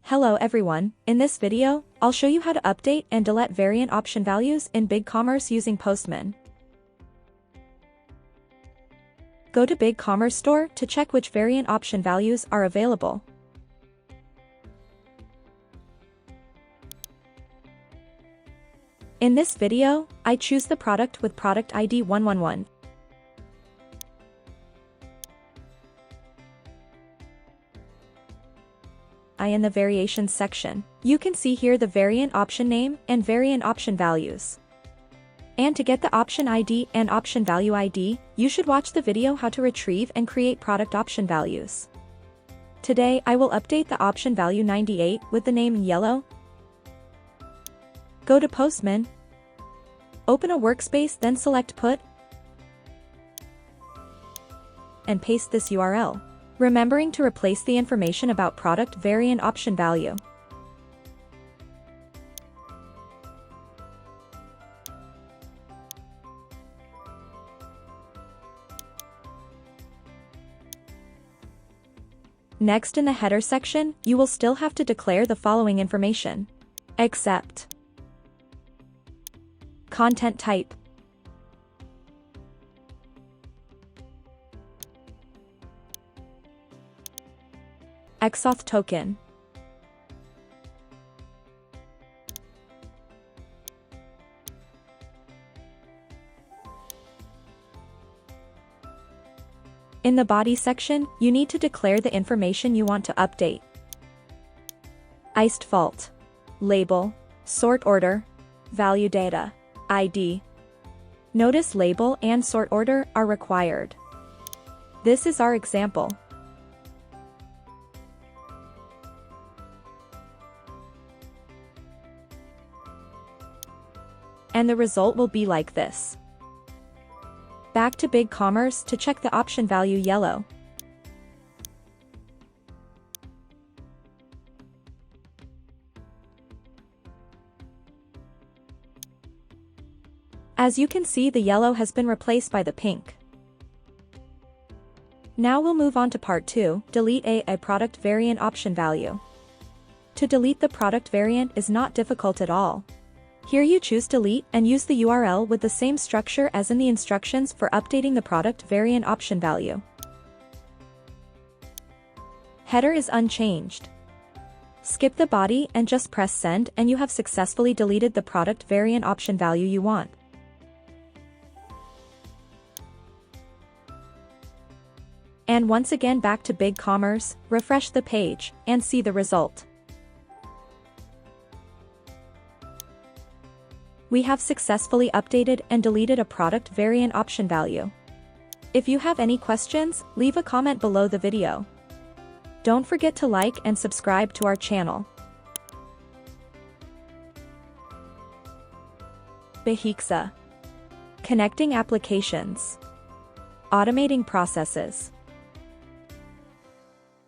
Hello everyone, in this video, I'll show you how to update and delete variant option values in BigCommerce using Postman. Go to BigCommerce store to check which variant option values are available. In this video, I choose the product with product ID 111. In the variations section, you can see here the variant option name and variant option values. And to get the option ID and option value ID, you should watch the video how to retrieve and create product option values. Today I will update the option value 98 with the name in yellow. Go to Postman. Open a workspace, then select Put and paste this URL. Remembering to replace the information about product variant option value. Next, in the header section, you will still have to declare the following information. Except content type, XAuth token, in the body section, you need to declare the information you want to update. ICE default, label, sort order, value data, ID. Notice label and sort order are required. This is our example. And the result will be like this. Back to BigCommerce to check the option value yellow. As you can see, the yellow has been replaced by the pink. Now we'll move on to part 2, delete a product variant option value. To delete the product variant is not difficult at all. Here you choose delete and use the URL with the same structure as in the instructions for updating the product variant option value. Header is unchanged. Skip the body and just press send and you have successfully deleted the product variant option value you want. And once again back to BigCommerce, refresh the page, and see the result. We have successfully updated and deleted a product variant option value. If you have any questions, leave a comment below the video. Don't forget to like and subscribe to our channel. HexaSync. Connecting applications. Automating processes.